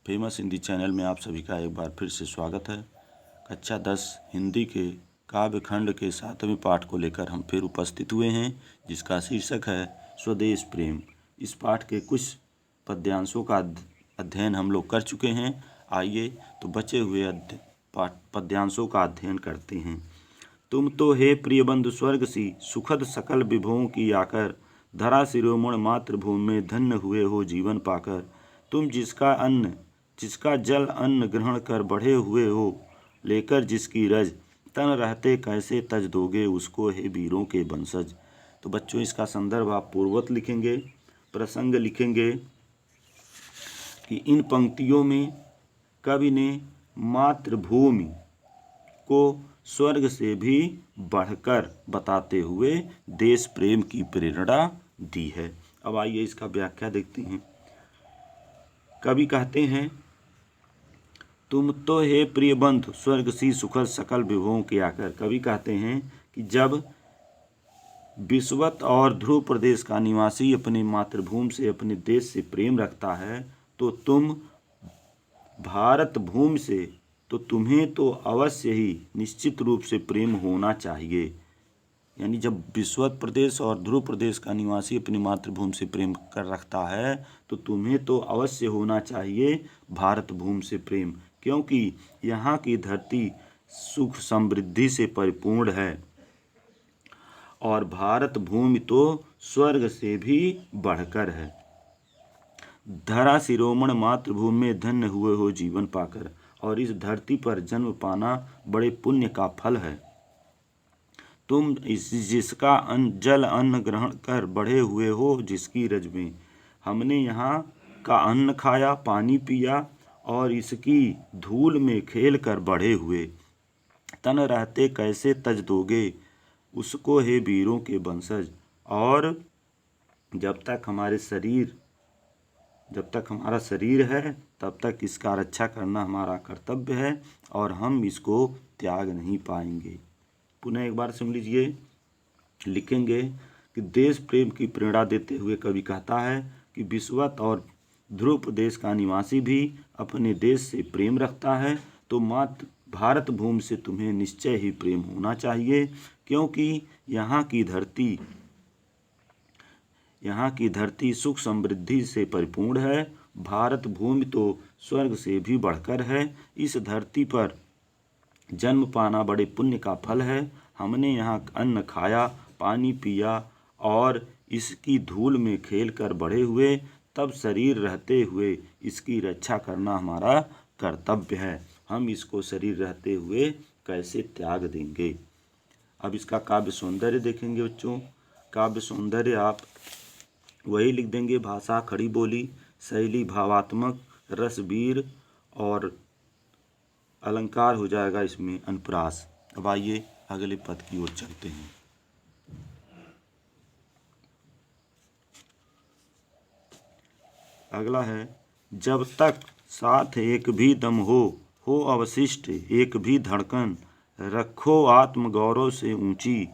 Famous Hindi channel में आप सभी का एक बार फिर से स्वागत है। कक्षा 10 हिंदी के काव्य खंड के 7वें पाठ को लेकर हम फिर उपस्थित हुए हैं, जिसका शीर्षक है स्वदेश प्रेम। इस पाठ के कुछ पद्यांशों का अध्ययन हम लोग कर चुके हैं। आइए तो बचे हुए पद्यांशों का अध्ययन करते हैं। तुम तो हे प्रिय बंधु स्वर्ग सी सुखद सकल विभवों की आकर, धरा शिरोमण मातृभूमि में धन्य हुए हो जीवन पाकर। तुम जिसका जल अन्न ग्रहण कर बढ़े हुए हो, लेकर जिसकी रज तन रहते कैसे तज दोगे उसको हे वीरों के वंशज। तो बच्चों, इसका संदर्भ आप पूर्ववत लिखेंगे, प्रसंग लिखेंगे कि इन पंक्तियों में कवि ने मातृभूमि को स्वर्ग से भी बढ़कर बताते हुए देश प्रेम की प्रेरणा दी है। अब आइए इसका व्याख्या देखते हैं। कवि कहते हैं, तुम तो हे प्रिय बंधु स्वर्ग सी सुखद सकल विभवों के आकर। कवि कहते हैं कि जब विश्वत और ध्रुव प्रदेश का निवासी अपनी मातृभूमि से, अपने देश से प्रेम रखता है, तो तुम भारत भूमि से, तो तुम्हें तो अवश्य ही निश्चित रूप से प्रेम होना चाहिए। यानी जब विश्वत प्रदेश और ध्रुव प्रदेश का निवासी अपनी मातृभूमि से प्रेम कर रखता है, तो तुम्हें तो अवश्य होना चाहिए भारत भूमि से प्रेम, क्योंकि यहाँ की धरती सुख समृद्धि से परिपूर्ण है और भारत भूमि तो स्वर्ग से भी बढ़कर है। धरा शिरोमण मातृभूमि में धन्य हुए हो जीवन पाकर। और इस धरती पर जन्म पाना बड़े पुण्य का फल है। तुम जिसका जल अन्न ग्रहण कर बढ़े हुए हो जिसकी रज में। हमने यहाँ का अन्न खाया, पानी पिया और इसकी धूल में खेल कर बढ़े हुए। तन रहते कैसे तज दोगे उसको हे वीरों के वंशज। और जब तक हमारा शरीर है, तब तक इसका रक्षा करना हमारा कर्तव्य है और हम इसको त्याग नहीं पाएंगे। पुनः एक बार सुन लीजिए। लिखेंगे कि देश प्रेम की प्रेरणा देते हुए कवि कहता है कि विश्वत और ध्रुव प्रदेश का निवासी भी अपने देश से प्रेम रखता है, तो भारत भूमि से तुम्हें निश्चय ही प्रेम होना चाहिए, क्योंकि यहाँ की धरती सुख समृद्धि से परिपूर्ण है। भारत भूमि तो स्वर्ग से भी बढ़कर है। इस धरती पर जन्म पाना बड़े पुण्य का फल है। हमने यहाँ अन्न खाया, पानी पिया और इसकी धूल में खेल कर बढ़े हुए, तब शरीर रहते हुए इसकी रक्षा करना हमारा कर्तव्य है। हम इसको शरीर रहते हुए कैसे त्याग देंगे। अब इसका काव्य सौंदर्य देखेंगे बच्चों। काव्य सौंदर्य आप वही लिख देंगे, भाषा खड़ी बोली, शैली भावात्मक, रसवीर और अलंकार हो जाएगा इसमें अनुप्रास। अब आइए अगले पद की ओर चलते हैं। अगला है, जब तक साथ एक भी दम हो अवशिष्ट एक भी धड़कन, रखो आत्मगौरव से ऊंची,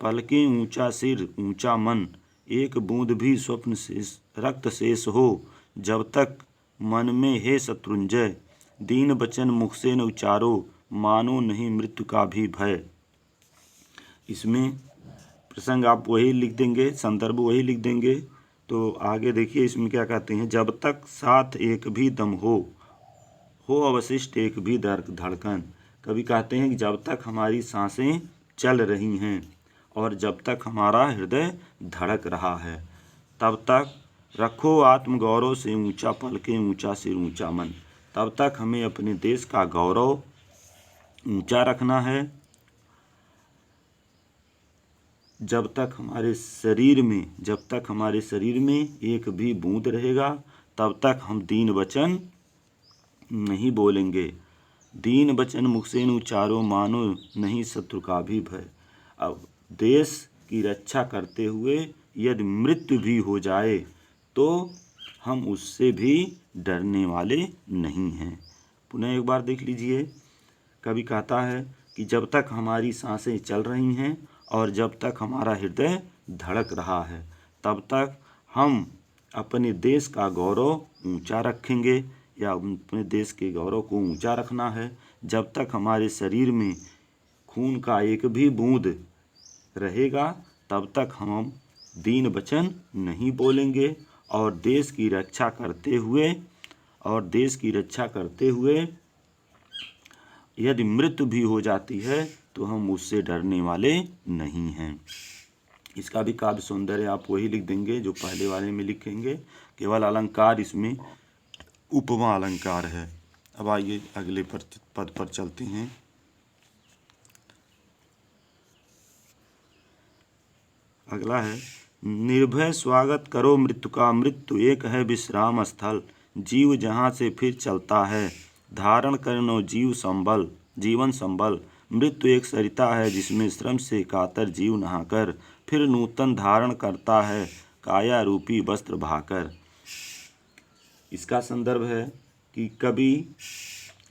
पलकें ऊंचा सिर ऊंचा मन, एक बूंद भी स्वप्न से रक्त शेष हो, जब तक मन में हे शत्रुंजय, दीन बचन मुख से न उचारो, मानो नहीं मृत्यु का भी भय। इसमें प्रसंग आप वही लिख देंगे, संदर्भ वही लिख देंगे। तो आगे देखिए इसमें क्या कहते हैं, जब तक साथ एक भी दम हो अवशिष्ट एक भी धड़कन। कभी कहते हैं कि जब तक हमारी सांसें चल रही हैं और जब तक हमारा हृदय धड़क रहा है, तब तक रखो आत्मगौरव से ऊंचा, पलकें ऊंचा सिर ऊंचा मन। तब तक हमें अपने देश का गौरव ऊंचा रखना है। जब तक हमारे शरीर में एक भी बूंद रहेगा, तब तक हम दीन वचन नहीं बोलेंगे। दीन वचन मुख से न उचारो, मानो नहीं शत्रु का भी भय। अब देश की रक्षा करते हुए यदि मृत्यु भी हो जाए, तो हम उससे भी डरने वाले नहीं हैं। पुनः एक बार देख लीजिए। कवि कहता है कि जब तक हमारी सांसें चल रही हैं और जब तक हमारा हृदय धड़क रहा है, तब तक हम अपने देश का गौरव ऊंचा रखेंगे। या अपने देश के गौरव को ऊंचा रखना है। जब तक हमारे शरीर में खून का एक भी बूंद रहेगा तब तक हम दीन वचन नहीं बोलेंगे और देश की रक्षा करते हुए यदि मृत्यु भी हो जाती है तो हम उससे डरने वाले नहीं हैं। इसका भी काव्य सौंदर्य आप वही लिख देंगे जो पहले वाले में लिखेंगे, केवल अलंकार इसमें उपमा अलंकार है। अब आइए अगले पद पर चलते हैं। अगला है, निर्भय स्वागत करो मृत्यु का, मृत्यु एक है विश्राम स्थल, जीव जहाँ से फिर चलता है, धारण करनो जीवन संबल, मृत्यु एक सरिता है जिसमें श्रम से कातर जीव नहाकर फिर नूतन धारण करता है काया रूपी वस्त्र भाकर। इसका संदर्भ है कि कवि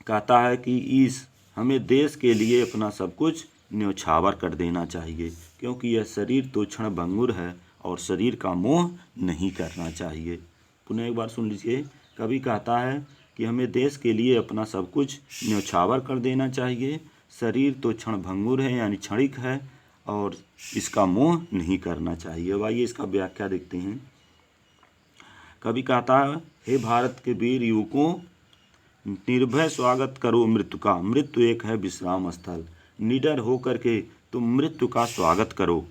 कहता है कि हमें देश के लिए अपना सब कुछ न्यौछावर कर देना चाहिए, क्योंकि यह शरीर तो क्षणभंगुर है और शरीर का मोह नहीं करना चाहिए। पुनः एक बार सुन लीजिए, कवि कहता है कि हमें देश के लिए अपना सब कुछ न्यौछावर कर देना चाहिए, शरीर तो क्षणभंगुर है यानी क्षणिक है और इसका मोह नहीं करना चाहिए। अब आइए इसका व्याख्या देखते हैं। कवि कहता है, हे भारत के वीर युवकों, निर्भय स्वागत करो मृत्यु का, मृत्यु एक है विश्राम स्थल, निडर होकर के तुम मृत्यु का स्वागत करो,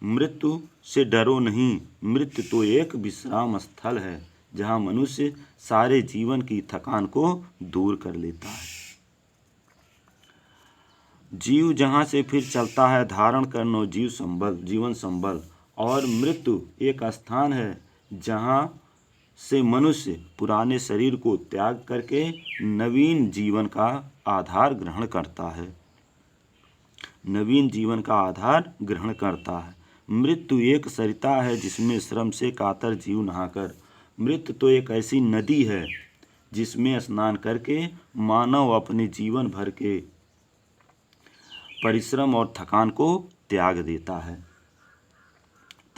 मृत्यु से डरो नहीं, मृत्यु तो एक विश्राम स्थल है जहाँ मनुष्य सारे जीवन की थकान को दूर कर लेता है। जीव जहाँ से फिर चलता है, धारण करनो जीवन संबल, और मृत्यु एक स्थान है जहाँ से मनुष्य पुराने शरीर को त्याग करके नवीन जीवन का आधार ग्रहण करता है। मृत्यु एक सरिता है जिसमें श्रम से कातर जीव नहाकर, मृत्यु तो एक ऐसी नदी है जिसमें स्नान करके मानव अपने जीवन भर के परिश्रम और थकान को त्याग देता है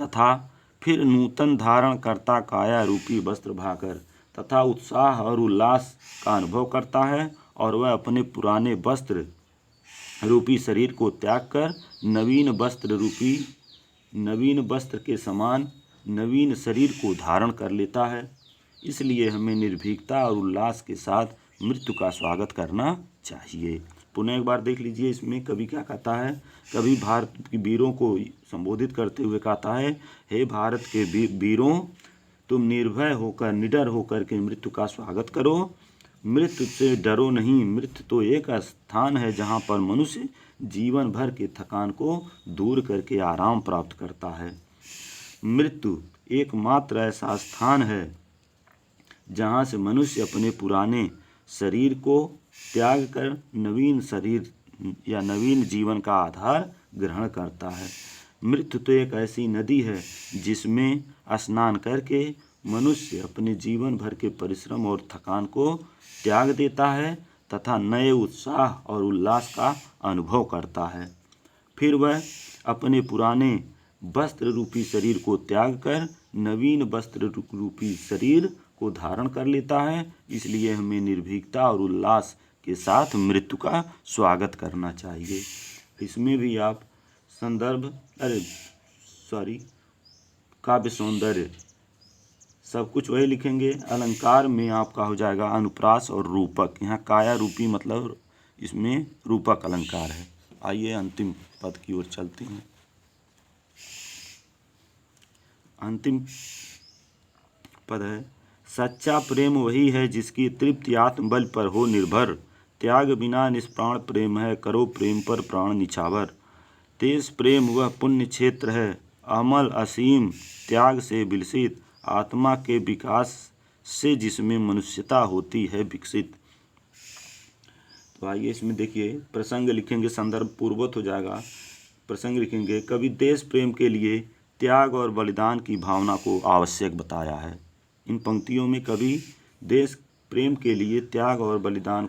तथा फिर नूतन धारण करता काया रूपी वस्त्र भाकर, तथा उत्साह और उल्लास का अनुभव करता है और वह अपने पुराने वस्त्र रूपी शरीर को त्याग कर नवीन वस्त्र के समान नवीन शरीर को धारण कर लेता है। इसलिए हमें निर्भीकता और उल्लास के साथ मृत्यु का स्वागत करना चाहिए। पुनः एक बार देख लीजिए, इसमें कवि क्या कहता है। कवि भारत के वीरों को संबोधित करते हुए कहता है, हे भारत के वीरों, तुम निर्भय होकर निडर होकर के मृत्यु का स्वागत करो, मृत्यु से डरो नहीं, मृत्यु तो एक स्थान है जहाँ पर मनुष्य जीवन भर के थकान को दूर करके आराम प्राप्त करता है। मृत्यु एकमात्र ऐसा स्थान है जहाँ से मनुष्य अपने पुराने शरीर को त्याग कर नवीन शरीर या नवीन जीवन का आधार ग्रहण करता है। मृत्यु तो एक ऐसी नदी है जिसमें स्नान करके मनुष्य अपने जीवन भर के परिश्रम और थकान को त्याग देता है तथा नए उत्साह और उल्लास का अनुभव करता है। फिर वह अपने पुराने वस्त्र रूपी शरीर को त्याग कर नवीन वस्त्र रूपी शरीर को धारण कर लेता है। इसलिए हमें निर्भीकता और उल्लास के साथ मृत्यु का स्वागत करना चाहिए। इसमें भी आप काव्य सौंदर्य सब कुछ वही लिखेंगे। अलंकार में आपका हो जाएगा अनुप्रास और रूपक। यहाँ काया रूपी मतलब इसमें रूपक अलंकार है। आइए अंतिम पद की ओर चलते हैं। अंतिम पद है, सच्चा प्रेम वही है जिसकी तृप्ति आत्मबल पर हो निर्भर, त्याग बिना निष्प्राण प्रेम है, करो प्रेम पर प्राण निछावर। तेज प्रेम वह पुण्य क्षेत्र है, अमल असीम त्याग से विलसित, आत्मा के विकास से जिसमें मनुष्यता होती है विकसित। तो आइए इसमें देखिए, प्रसंग लिखेंगे, संदर्भ पूर्वत हो जाएगा। प्रसंग लिखेंगे, कवि देश प्रेम के लिए त्याग और बलिदान की भावना को आवश्यक बताया है। इन पंक्तियों में कवि देश प्रेम के लिए त्याग और बलिदान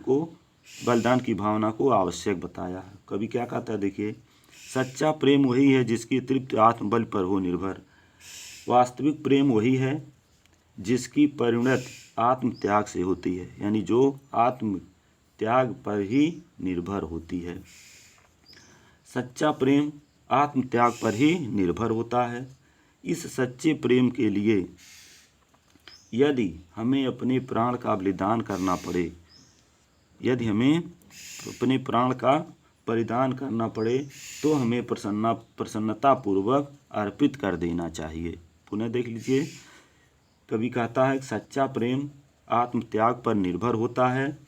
की भावना को आवश्यक बताया है। कवि क्या कहता है, देखिए, सच्चा प्रेम वही है जिसकी तृप्ति आत्मबल पर हो निर्भर। वास्तविक प्रेम वही है जिसकी परिणत आत्म त्याग से होती है, यानी जो आत्म त्याग पर ही निर्भर होती है। सच्चा प्रेम आत्म त्याग पर ही निर्भर होता है। इस सच्चे प्रेम के लिए यदि हमें अपने प्राण का बलिदान करना पड़े, यदि हमें अपने प्राण का बलिदान करना पड़े तो हमें प्रसन्नतापूर्वक अर्पित कर देना चाहिए। पुनः देख लीजिए, कवि कहता है सच्चा प्रेम आत्म त्याग पर निर्भर होता है।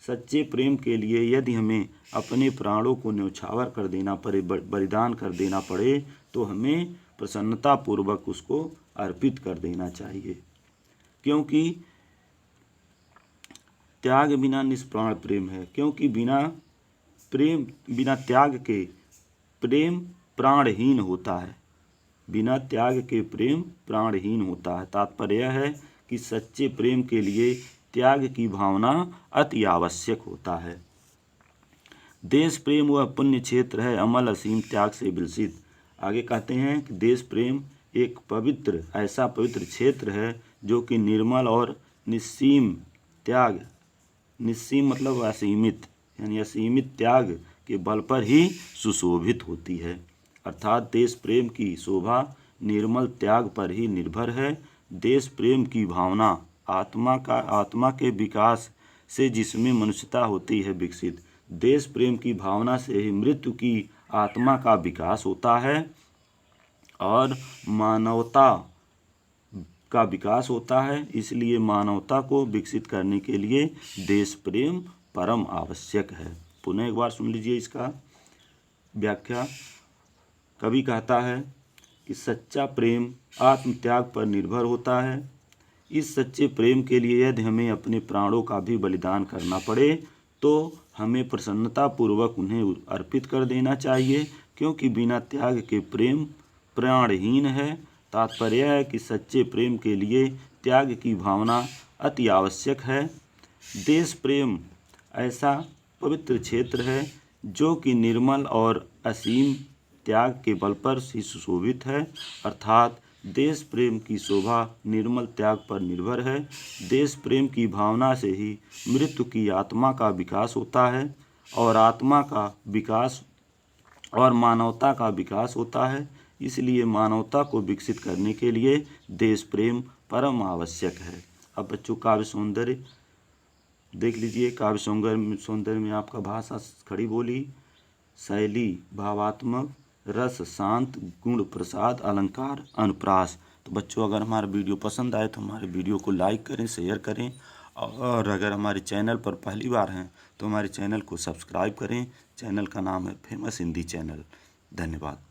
सच्चे प्रेम के लिए यदि हमें अपने प्राणों को न्यौछावर कर देना पड़े, बलिदान कर देना पड़े, तो हमें प्रसन्नतापूर्वक उसको अर्पित कर देना चाहिए, क्योंकि त्याग बिना निष्प्राण प्रेम है। क्योंकि बिना त्याग के प्रेम प्राणहीन होता है। बिना त्याग के प्रेम प्राणहीन होता है। तात्पर्य यह है कि सच्चे प्रेम के लिए त्याग की भावना अति आवश्यक होता है। देश प्रेम वह पुण्य क्षेत्र है, अमल असीम त्याग से विलसित। आगे कहते हैं कि देश प्रेम एक ऐसा पवित्र क्षेत्र है जो कि निर्मल और निस्सीम त्याग, निस्सीम मतलब असीमित, यानी असीमित त्याग के बल पर ही सुशोभित होती है। अर्थात देश प्रेम की शोभा निर्मल त्याग पर ही निर्भर है। देश प्रेम की भावना आत्मा के विकास से जिसमें मनुष्यता होती है विकसित, देश प्रेम की भावना से ही मृत्यु की आत्मा का विकास होता है और मानवता का विकास होता है। इसलिए मानवता को विकसित करने के लिए देश प्रेम परम आवश्यक है। पुनः एक बार सुन लीजिए इसका व्याख्या। कवि कहता है कि सच्चा प्रेम आत्म त्याग पर निर्भर होता है। इस सच्चे प्रेम के लिए यदि हमें अपने प्राणों का भी बलिदान करना पड़े तो हमें प्रसन्नतापूर्वक उन्हें अर्पित कर देना चाहिए, क्योंकि बिना त्याग के प्रेम प्राणहीन है। तात्पर्य है कि सच्चे प्रेम के लिए त्याग की भावना अति आवश्यक है। देश प्रेम ऐसा पवित्र क्षेत्र है जो कि निर्मल और असीम त्याग के बल पर ही सुशोभित है। अर्थात देश प्रेम की शोभा निर्मल त्याग पर निर्भर है। देश प्रेम की भावना से ही मृत्यु की आत्मा का विकास होता है और आत्मा का विकास और मानवता का विकास होता है। इसलिए मानवता को विकसित करने के लिए देश प्रेम परम आवश्यक है। अब बच्चों काव्य सौंदर्य देख लीजिए। काव्य सौंदर्य में आपका भाषा खड़ी बोली, शैली भावात्मक, रस शांत, गुण प्रसाद, अलंकार अनुप्रास। तो बच्चों अगर हमारा वीडियो पसंद आए तो हमारे वीडियो को लाइक करें, शेयर करें, और अगर हमारे चैनल पर पहली बार हैं तो हमारे चैनल को सब्सक्राइब करें। चैनल का नाम है फेमस हिंदी चैनल। धन्यवाद।